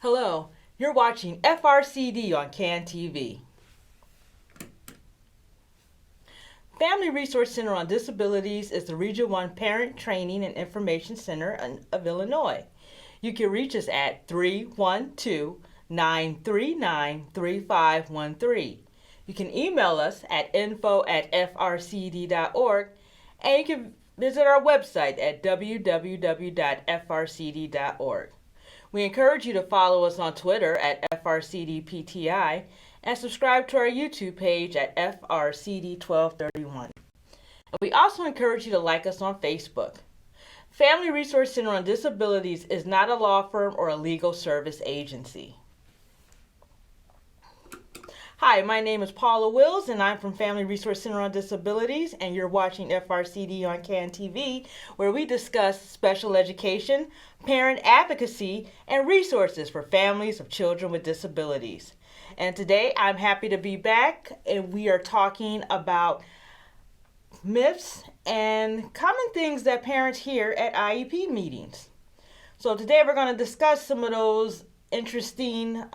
Hello, you're watching FRCD on CAN TV. Family Resource Center on Disabilities is the Region 1 Parent Training and Information Center of Illinois. You can reach us at 312-939-3513. You can email us at info@frcd.org, and you can visit our website at www.frcd.org. We encourage you to follow us on Twitter at FRCDPTI and subscribe to our YouTube page at FRCD1231. And we also encourage you to like us on Facebook. Family Resource Center on Disabilities is not a law firm or a legal service agency. Hi, my name is Paula Wills, and I'm from Family Resource Center on Disabilities, and you're watching FRCD on CAN TV, where we discuss special education, parent advocacy, and resources for families of children with disabilities. And today, I'm happy to be back, and we are talking about myths and common things that parents hear at IEP meetings. So today, we're going to discuss some of those interesting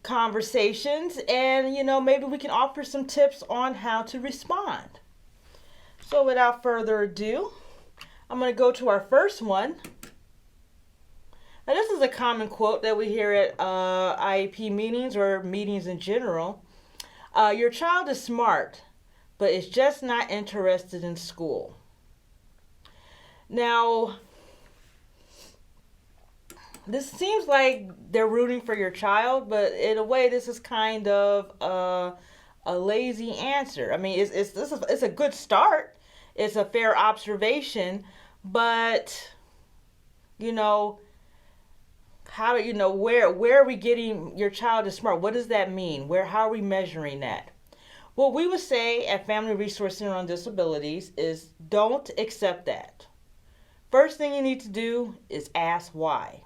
conversations, and maybe we can offer some tips on how to respond. So without further ado, I'm going to go to our first one. Now this is a common quote that we hear at IEP meetings or meetings in general. Your child is smart, but is just not interested in school. Now, this seems like they're rooting for your child, but in a way, this is kind of a lazy answer. I mean, it's a good start. It's a fair observation, but how do where are we getting your child is smart? What does that mean? How are we measuring that? What we would say at Family Resource Center on Disabilities is don't accept that. First thing you need to do is ask why.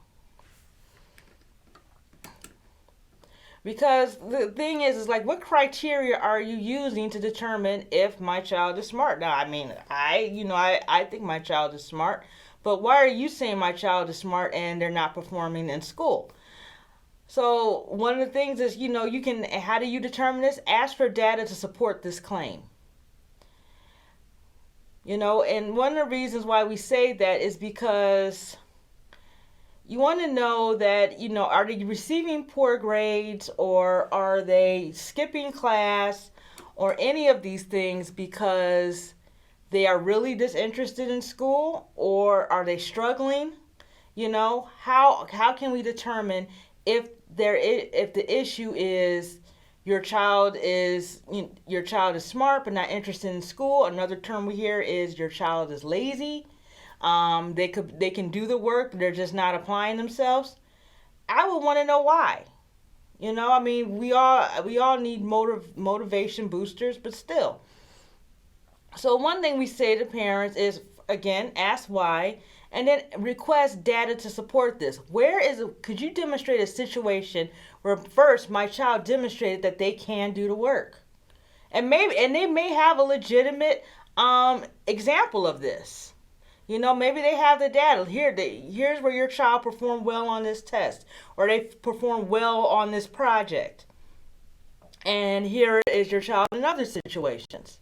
Because the thing is like, what criteria are you using to determine if my child is smart? Now, I mean, I think my child is smart, but why are you saying my child is smart and they're not performing in school? So one of the things is, how do you determine this? Ask for data to support this claim. And one of the reasons why we say that is because you want to know that, are they receiving poor grades, or are they skipping class, or any of these things because they are really disinterested in school, or are they struggling? How can we determine if the issue is your child is smart but not interested in school? Another term we hear is your child is lazy. They can do the work, they're just not applying themselves. I would want to know why. I mean, we all need motivation boosters, but still. So one thing we say to parents is, again, ask why, and then request data to support this. Could you demonstrate a situation where first my child demonstrated that they can do the work? And they may have a legitimate example of this. Maybe they have the data. Here's where your child performed well on this test, or they performed well on this project. And here is your child in other situations.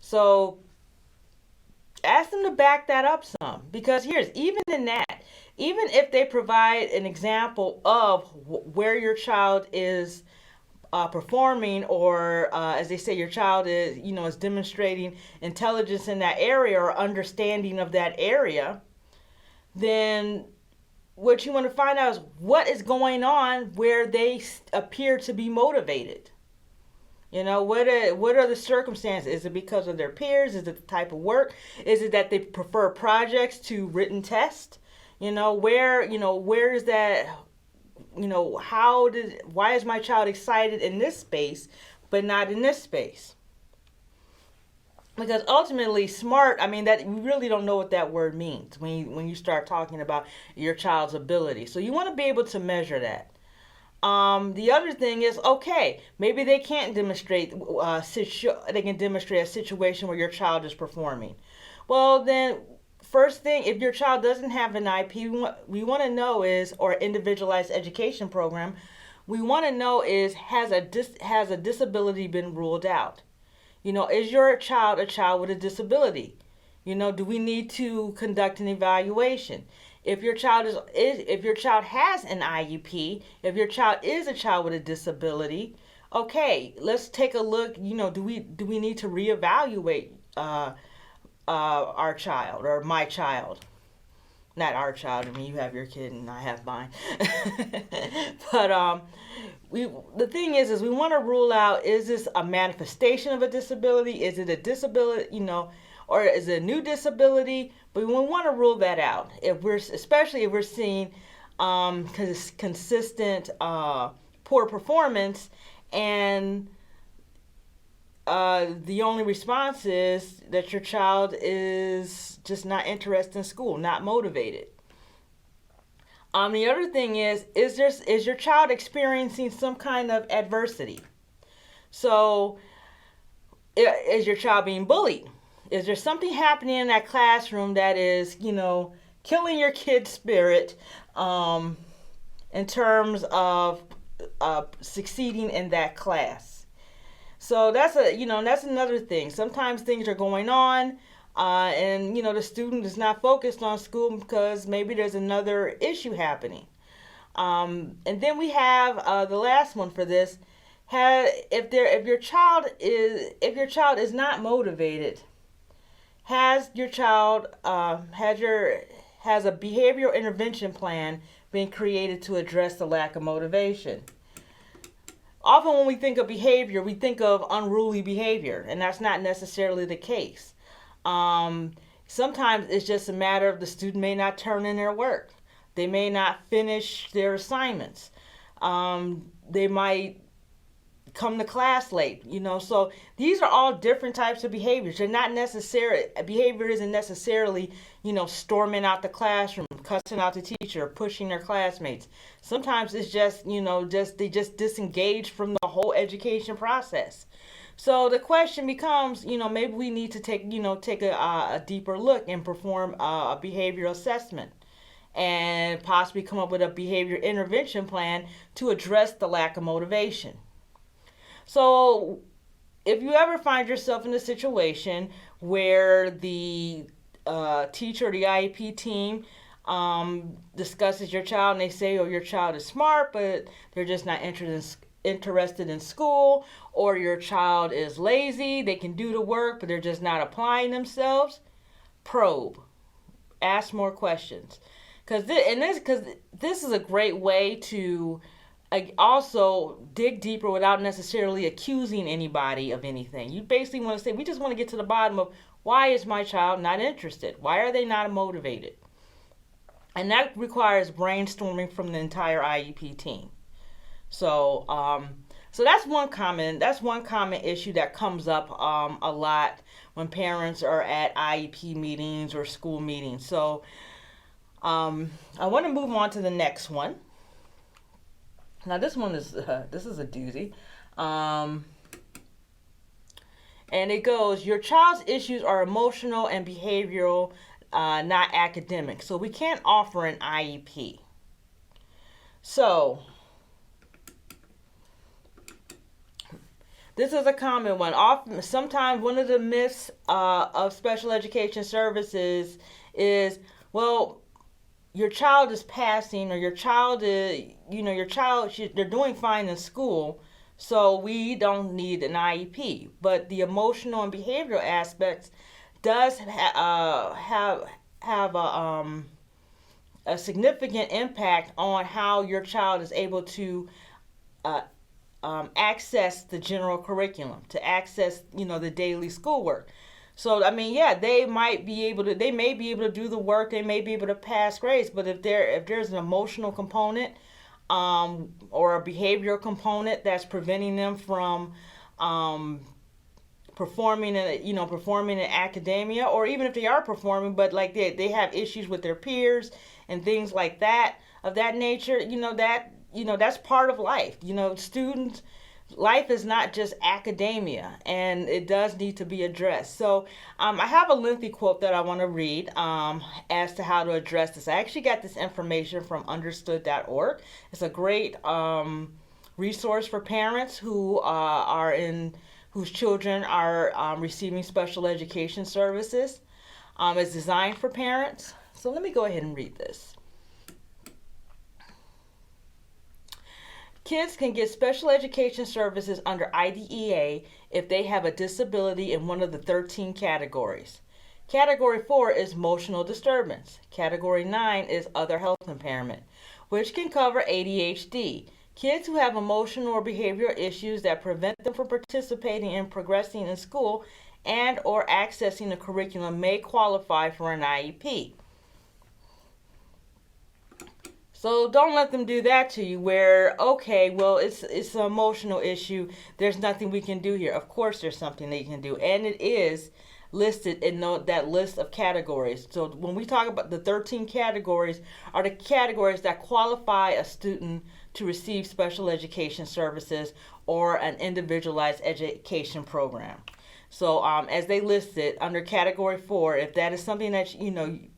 So ask them to back that up some, because even if they provide an example of where your child is performing, or as they say, your child is demonstrating intelligence in that area or understanding of that area, then what you want to find out is what is going on where they appear to be motivated. What are the circumstances? Is it because of their peers? Is it the type of work? Is it that they prefer projects to written tests? Where is that? Why is my child excited in this space but not in this space? Because ultimately, smart, I mean, that we really don't know what that word means when you start talking about your child's ability. So you want to be able to measure that. The other thing is, okay, maybe they can't demonstrate a situation where your child is performing. Well, then first thing, if your child doesn't have an IEP, we want to know is, or individualized education program, we want to know is, has a disability been ruled out? Is your child a child with a disability? Do we need to conduct an evaluation? If your child if your child has an IUP, if your child is a child with a disability, okay, let's take a look. Do we need to reevaluate our child, or my child? Not our child. I mean, you have your kid and I have mine. But the thing is we want to rule out, is this a manifestation of a disability? Is it a disability? Or is it a new disability? But we want to rule that out. Especially if we're seeing consistent poor performance, and the only response is that your child is just not interested in school, not motivated. The other thing is your child experiencing some kind of adversity? So, is your child being bullied? Is there something happening in that classroom that is, killing your kid's spirit in terms of succeeding in that class? So that's another thing. Sometimes things are going on, and the student is not focused on school because maybe there's another issue happening. And then we have the last one for this. If your child is not motivated, has a behavioral intervention plan been created to address the lack of motivation? Often when we think of behavior, we think of unruly behavior, and that's not necessarily the case. Sometimes it's just a matter of the student may not turn in their work. They may not finish their assignments. They might come to class late, so these are all different types of behaviors. Behavior isn't necessarily, storming out the classroom, cussing out the teacher, pushing their classmates. Sometimes it's just, they just disengage from the whole education process. So the question becomes, maybe we need to take a deeper look and perform a behavioral assessment, and possibly come up with a behavior intervention plan to address the lack of motivation. So if you ever find yourself in a situation where the teacher or the IEP team discusses your child, and they say, oh, your child is smart, but they're just not interested in school, or your child is lazy, they can do the work, but they're just not applying themselves, probe. Ask more questions. Because this is a great way to also dig deeper without necessarily accusing anybody of anything. You basically want to say, we just want to get to the bottom of, why is my child not interested? Why are they not motivated? And that requires brainstorming from the entire IEP team. So that's one common issue that comes up a lot when parents are at IEP meetings or school meetings. So I want to move on to the next one. Now this one is this is a doozy, and it goes: your child's issues are emotional and behavioral, not academic. So we can't offer an IEP. So this is a common one. Sometimes one of the myths of special education services is, well, your child is passing, or your child is, they're doing fine in school, so we don't need an IEP. But the emotional and behavioral aspects does have a significant impact on how your child is able to access the general curriculum, to access, the daily schoolwork. So, they may be able to do the work, they may be able to pass grades, but if there's an emotional component or a behavioral component that's preventing them from performing in academia, or even if they are performing, but like they have issues with their peers and things like that, of that nature, that's part of life. life is not just academia, and it does need to be addressed. So I have a lengthy quote that I want to read as to how to address this. I actually got this information from understood.org. It's a great resource for parents who are in whose children are receiving special education services. It's designed for parents. So let me go ahead and read this. Kids can get special education services under IDEA if they have a disability in one of the 13 categories. Category 4 is emotional disturbance. Category 9 is other health impairment, which can cover ADHD. Kids who have emotional or behavioral issues that prevent them from participating and progressing in school and or accessing a curriculum may qualify for an IEP. So don't let them do that to you where, okay, well, it's an emotional issue. There's nothing we can do here. Of course there's something they can do. And it is listed in that list of categories. So when we talk about the 13 categories are the categories that qualify a student to receive special education services or an individualized education program. So as they listed under category 4, if that is something that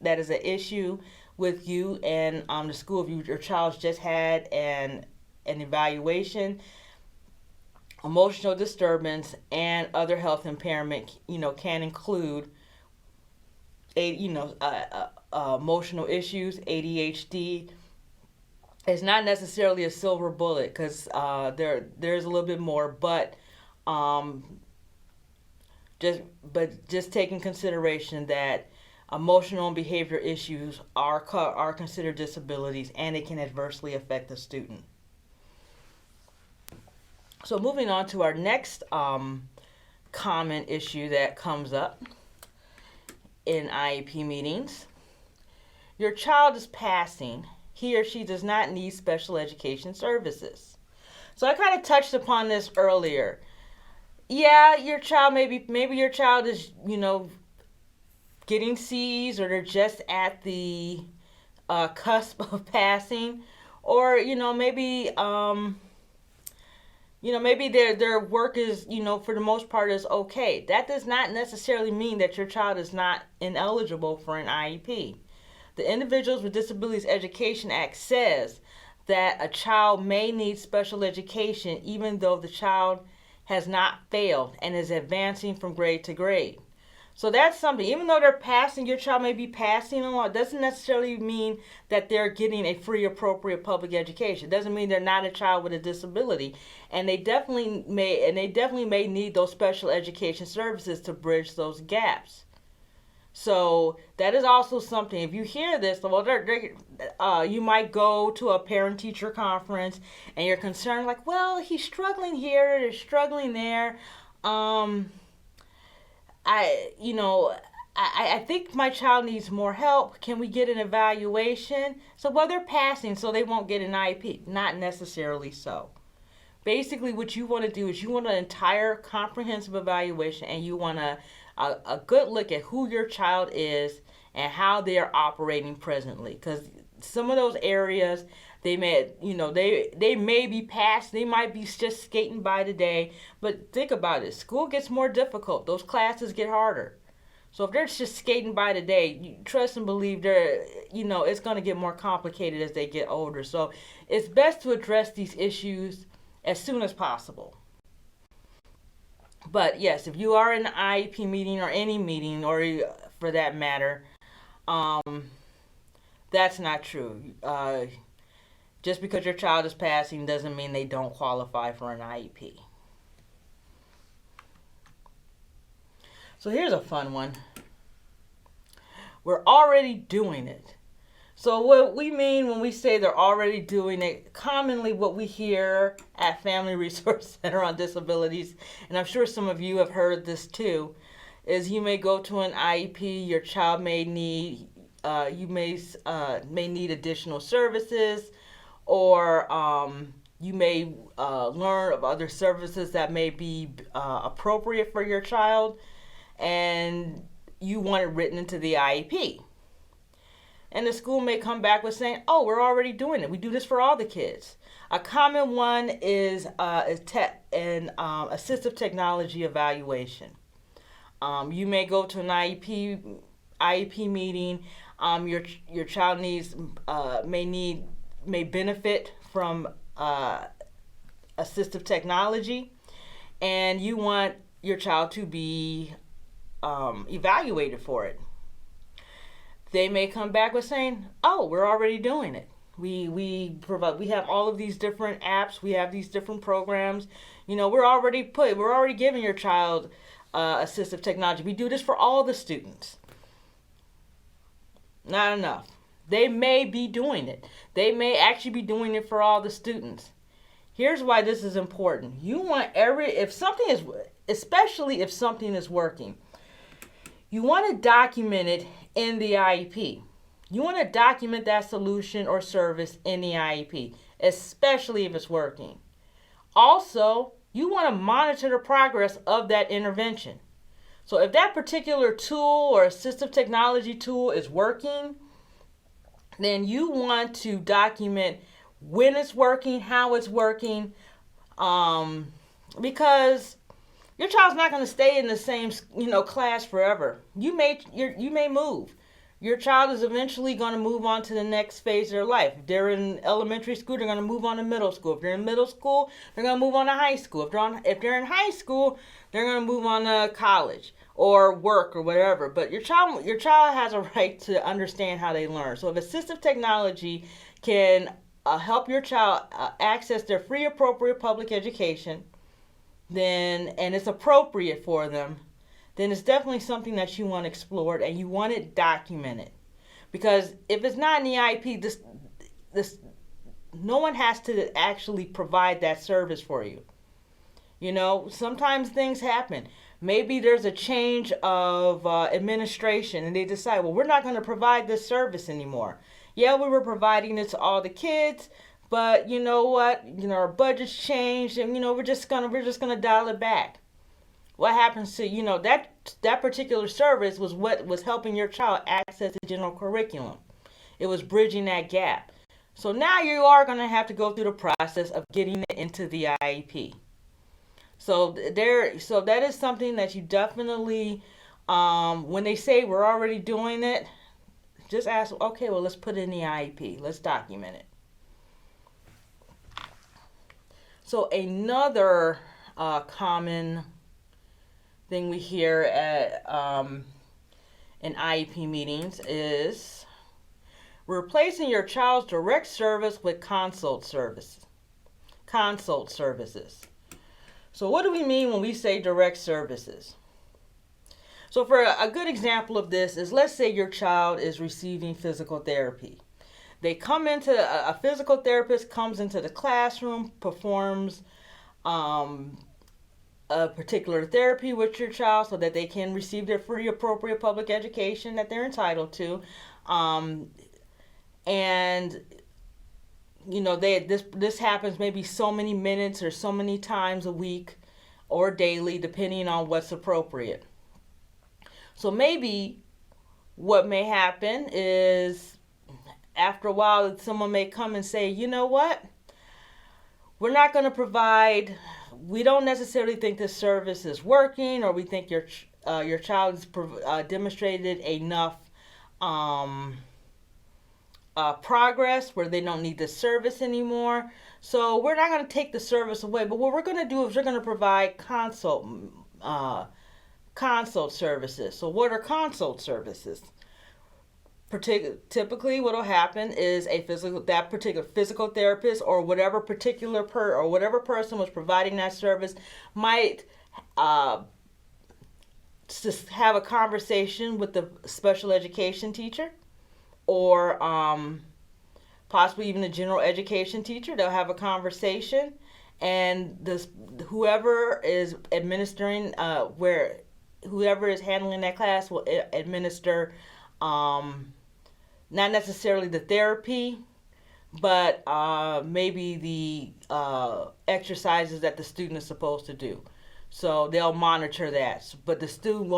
that is an issue with you and the school, if your child's just had an evaluation, emotional disturbance and other health impairment, can include emotional issues, ADHD. It's not necessarily a silver bullet because there's a little bit more, but just taking consideration that emotional and behavior issues are considered disabilities and it can adversely affect the student. So moving on to our next common issue that comes up in IEP meetings. Your child is passing. He or she does not need special education services. So I kind of touched upon this earlier. Yeah, your child maybe your child is, getting C's, or they're just at the cusp of passing, or maybe maybe their work is for the most part is okay. That does not necessarily mean that your child is not ineligible for an IEP. The Individuals with Disabilities Education Act says that a child may need special education even though the child has not failed and is advancing from grade to grade. So that's something. Even though they're passing, your child may be passing along, it doesn't necessarily mean that they're getting a free, appropriate public education. It doesn't mean they're not a child with a disability. And they definitely may need those special education services to bridge those gaps. So that is also something. If you hear this, well, you might go to a parent-teacher conference and you're concerned, like, well, he's struggling here, they're struggling there. I think my child needs more help. Can we get an evaluation? So, well, they're passing, so they won't get an IEP. Not necessarily so. Basically, what you want to do is you want an entire comprehensive evaluation, and you want a good look at who your child is and how they are operating presently. Because some of those areas, they may be past, they might be just skating by the day. But think about it. School gets more difficult. Those classes get harder. So if they're just skating by the day, you trust and believe it's going to get more complicated as they get older. So it's best to address these issues as soon as possible. But yes, if you are in an IEP meeting or any meeting, or for that matter, that's not true. Just because your child is passing doesn't mean they don't qualify for an IEP. So here's a fun one. We're already doing it. So what we mean when we say they're already doing it, commonly what we hear at Family Resource Center on Disabilities, and I'm sure some of you have heard this too, is you may go to an IEP, your child may need, you may need additional services, or you may learn of other services that may be appropriate for your child, and you want it written into the IEP. and the school may come back with saying, oh, we're already doing it. We do this for all the kids. A common one is assistive technology evaluation. You may go to an IEP meeting. Your child may benefit from assistive technology, and you want your child to be evaluated for it. They may come back with saying, "Oh, we're already doing it. We have all of these different apps. We have these different programs. We're already giving your child assistive technology. We do this for all the students." Not enough. They may be doing it. They may actually be doing it for all the students. Here's why this is important. You want especially if something is working, you want to document it in the IEP. You want to document that solution or service in the IEP, especially if it's working. Also, you want to monitor the progress of that intervention. So if that particular tool or assistive technology tool is working, then you want to document when it's working, how it's working, because your child's not going to stay in the same class forever. You may move. Your child is eventually going to move on to the next phase of their life. If they're in elementary school, they're going to move on to middle school. If they're in middle school, they're going to move on to high school. If they're in high school, they're going to move on to college or work or whatever. But your child has a right to understand how they learn. So if assistive technology can help your child access their free, appropriate public education, and it's appropriate for them, then it's definitely something that you want explored and you want it documented. Because if it's not in the IEP, this no one has to actually provide that service for you. Sometimes things happen. Maybe there's a change of administration and they decide, well, we're not going to provide this service anymore. Yeah, we were providing it to all the kids, but you know what? Our budget's changed, and we're just gonna dial it back. What happens to that particular service was what was helping your child access the general curriculum. It was bridging that gap. So now you are gonna have to go through the process of getting it into the IEP. So that is something that you definitely, when they say we're already doing it, just ask, okay, well, let's put it in the IEP. Let's document it. So another common thing we hear at in IEP meetings is replacing your child's direct service with consult services. So what do we mean when we say direct services? So for a good example of this is, let's say your child is receiving physical therapy. They come into a physical therapist comes into the classroom, performs a particular therapy with your child so that they can receive their free, appropriate public education that they're entitled to. This happens maybe so many minutes or so many times a week or daily, depending on what's appropriate. So maybe what may happen is, after a while, someone may come and say, you know what? We don't necessarily think this service is working, or we think your child has demonstrated enough progress where they don't need this service anymore. So we're not going to take the service away, but what we're going to do is we're going to provide consult services. So what are consult services? Typically, what will happen is that particular physical therapist or whatever person was providing that service might just have a conversation with the special education teacher, or possibly even the general education teacher. They'll have a conversation, and whoever is administering, whoever is handling that class will administer not necessarily the therapy, but maybe the exercises that the student is supposed to do. So they'll monitor that, but the student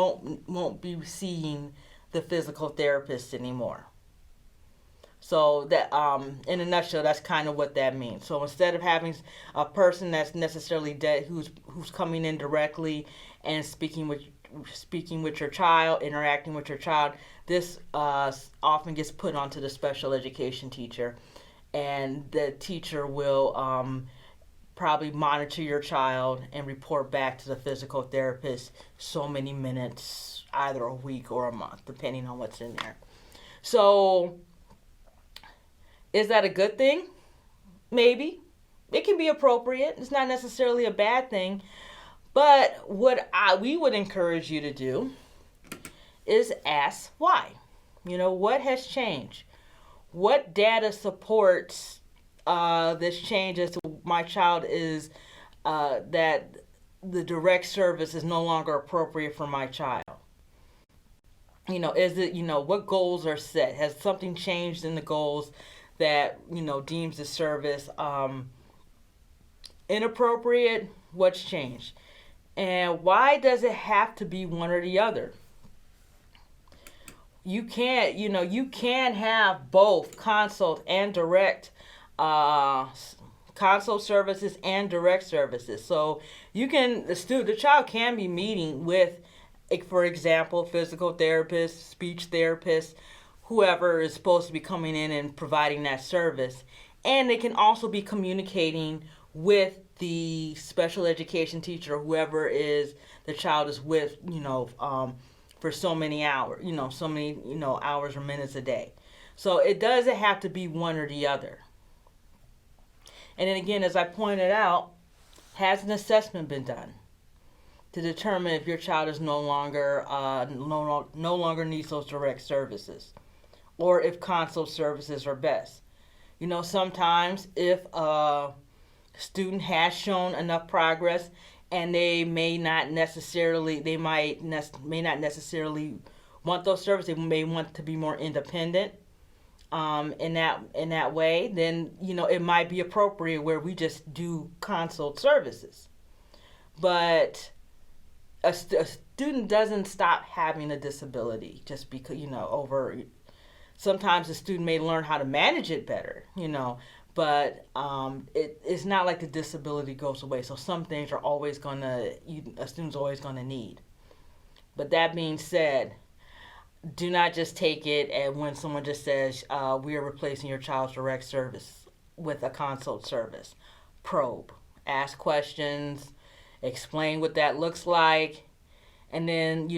won't be seeing the physical therapist anymore. So that in a nutshell, that's kind of what that means. So instead of having a person that's necessarily dead who's coming in directly and speaking with your child, interacting with your child, this often gets put onto the special education teacher, and the teacher will probably monitor your child and report back to the physical therapist so many minutes, either a week or a month, depending on what's in there. So, is that a good thing? Maybe. It can be appropriate. It's not necessarily a bad thing. But what we would encourage you to do is ask why. What has changed? What data supports this change as to my child is that the direct service is no longer appropriate for my child? Is it, what goals are set? Has something changed in the goals that, deems the service inappropriate? What's changed? And why does it have to be one or the other? You can't have both consult and direct consult services and direct services. So the child can be meeting with, for example, physical therapist, speech therapist, whoever is supposed to be coming in and providing that service. And they can also be communicating with the special education teacher, whoever is the child is with, for so many hours, hours or minutes a day. So it doesn't have to be one or the other. And then again, as I pointed out, has an assessment been done to determine if your child is no longer needs those direct services, or if consult services are best? Sometimes if a student has shown enough progress, and they may not necessarily want those services, they may want to be more independent in that way, then it might be appropriate where we just do consult services. But a student doesn't stop having a disability just because sometimes the student may learn how to manage it better, but it's not like the disability goes away. So some things are always a student's always gonna need. But that being said, do not just take it and when someone just says, we are replacing your child's direct service with a consult service. Probe, ask questions, explain what that looks like, and then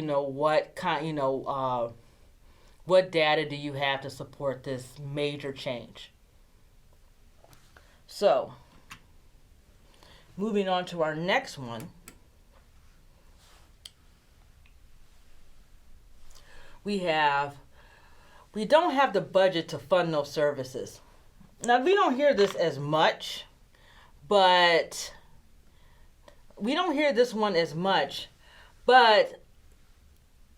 what data do you have to support this major change. So, moving on to our next one, we don't have the budget to fund those services. Now, we don't hear this as much, but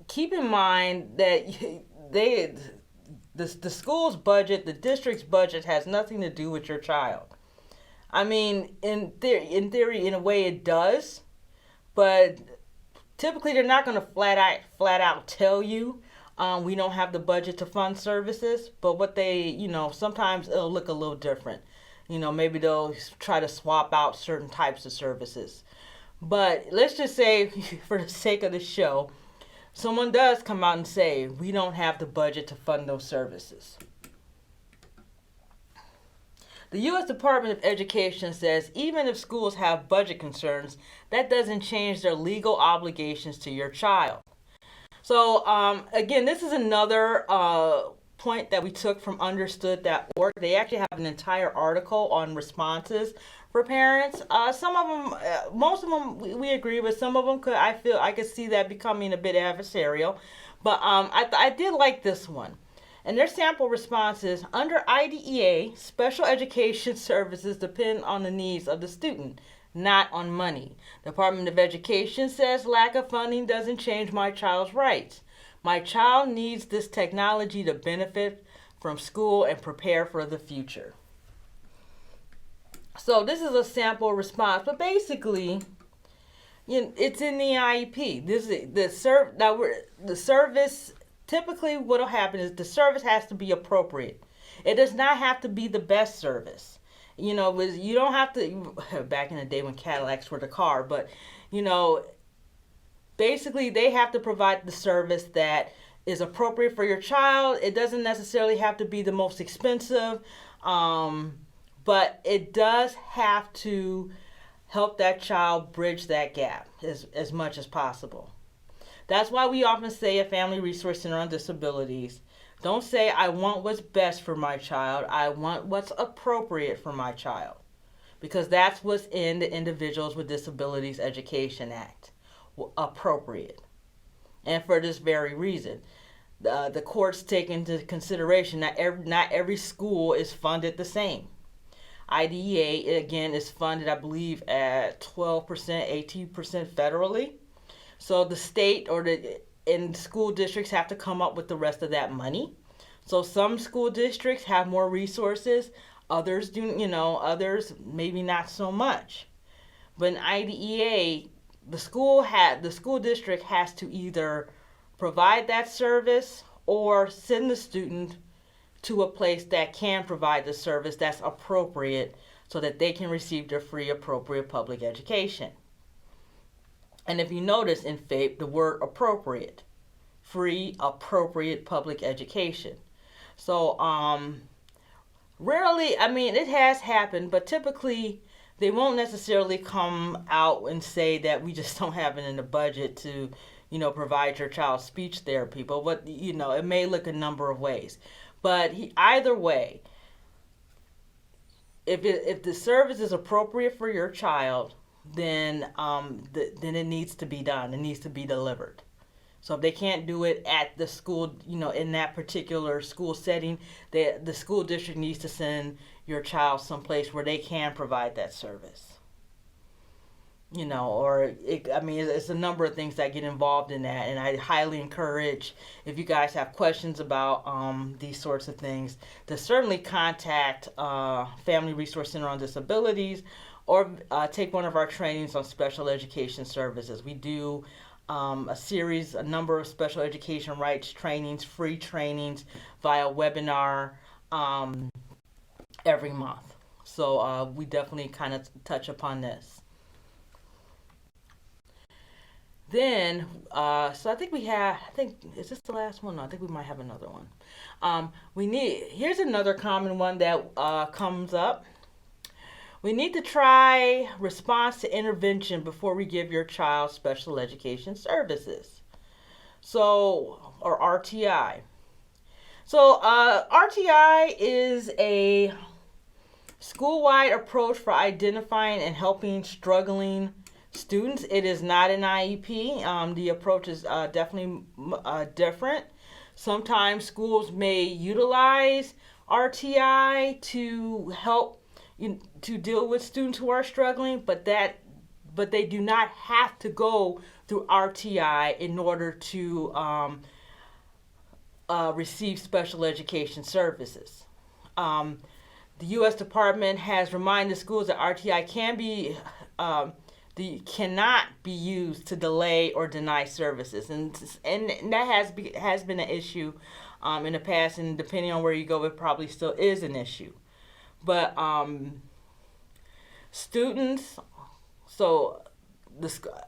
keep in mind that the school's budget, the district's budget has nothing to do with your child. I mean, in theory, in a way it does, but typically they're not going to flat out tell you we don't have the budget to fund services. But what they, sometimes it'll look a little different. Maybe they'll try to swap out certain types of services. But let's just say, for the sake of the show, someone does come out and say we don't have the budget to fund those services. The U.S. Department of Education says even if schools have budget concerns, that doesn't change their legal obligations to your child. So, again, this is another point that we took from understood.org. They actually have an entire article on responses for parents. Some of them, most of them we agree with. Some of them I could see that becoming a bit adversarial. But I did like this one. And their sample response is, under IDEA, special education services depend on the needs of the student, not on money. The Department of Education says lack of funding doesn't change my child's rights. My child needs this technology to benefit from school and prepare for the future. So this is a sample response, but basically, it's in the IEP. This is the service. Typically, what will happen is the service has to be appropriate. It does not have to be the best service. You don't have to, back in the day when Cadillacs were the car, but, you know, basically they have to provide the service that is appropriate for your child. It doesn't necessarily have to be the most expensive, but it does have to help that child bridge that gap as much as possible. That's why we often say at Family Resource Center on Disabilities, don't say, I want what's best for my child. I want what's appropriate for my child. Because that's what's in the Individuals with Disabilities Education Act. Appropriate. And for this very reason, the courts take into consideration that not every school is funded the same. IDEA, again, is funded, I believe, at 12%, 18% federally. So the state and school districts have to come up with the rest of that money. So some school districts have more resources, others do, others maybe not so much. But in IDEA, the school district has to either provide that service or send the student to a place that can provide the service that's appropriate so that they can receive their free, appropriate public education. And if you notice in FAPE, the word appropriate, free, appropriate public education. So, rarely, it has happened, but typically they won't necessarily come out and say that we just don't have it in the budget to, provide your child speech therapy. But it may look a number of ways. But either way, if the service is appropriate for your child, then it needs to be done. It needs to be delivered. So if they can't do it at the school, in that particular school setting, the school district needs to send your child someplace where they can provide that service. It's a number of things that get involved in that, and I highly encourage, if you guys have questions about these sorts of things, to certainly contact Family Resource Center on Disabilities, or take one of our trainings on special education services. We do a number of special education rights trainings, free trainings via webinar every month. So we definitely kind of touch upon this. Then, so is this the last one? No, I think we might have another one. Here's another common one that comes up. We need to try response to intervention before we give your child special education services. Or RTI. So, RTI is a school-wide approach for identifying and helping struggling students. It is not an IEP. The approach is definitely different. Sometimes schools may utilize RTI to help to deal with students who are struggling, but they do not have to go through RTI in order to receive special education services. The U.S. Department has reminded schools that RTI cannot be used to delay or deny services, and that has been an issue in the past, and depending on where you go, it probably still is an issue. But students,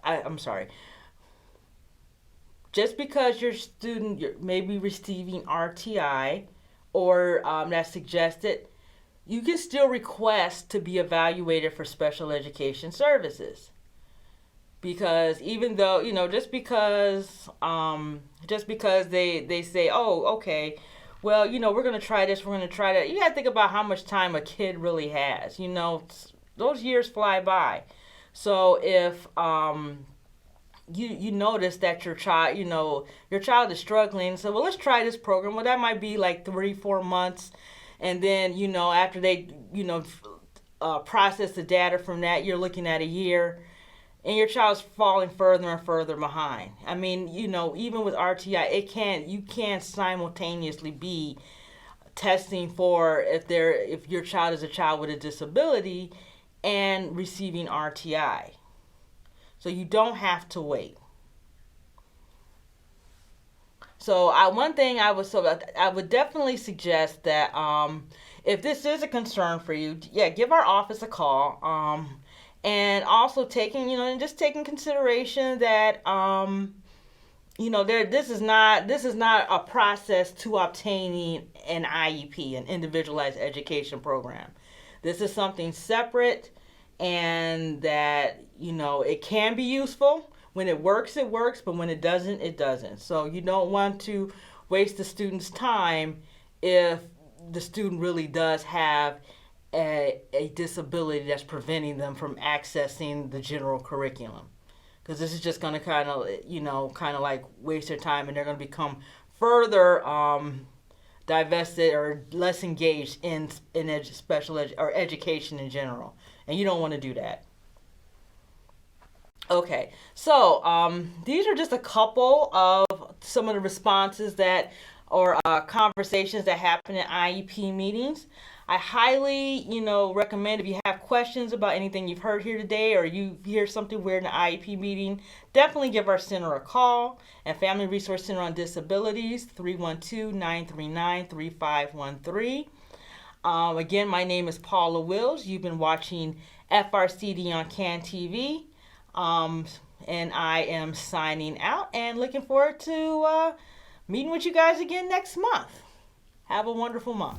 I'm sorry. Just because your student may be receiving RTI or that's suggested, you can still request to be evaluated for special education services. Because even though, just because they say, oh, okay, well, we're going to try this, we're going to try that. You got to think about how much time a kid really has. Those years fly by. So if you notice that your child is struggling, so, well, let's try this program. Well, that might be like 3-4 months. And then, after they, process the data from that, you're looking at a year. And your child's falling further and further behind. Even with RTI, you can't simultaneously be testing for if your child is a child with a disability and receiving RTI. So you don't have to wait. So one thing I would definitely suggest that if this is a concern for you, yeah, give our office a call. And also taking consideration that this is not a process to obtaining an IEP, an individualized education program. This is something separate, and that it can be useful. When it works, it works, but when it doesn't, it doesn't. So you don't want to waste the student's time if the student really does have a disability that's preventing them from accessing the general curriculum, because this is just going to kind of like waste their time, and they're going to become further divested or less engaged in or education in general, and you don't want to do that. Okay, so these are just a couple of some of the responses that or conversations that happen in IEP meetings. I highly, recommend, if you have questions about anything you've heard here today, or you hear something weird in an IEP meeting, definitely give our center a call at Family Resource Center on Disabilities, 312-939-3513. Again, my name is Paula Wills. You've been watching FRCD on CAN TV. And I am signing out and looking forward to meeting with you guys again next month. Have a wonderful month.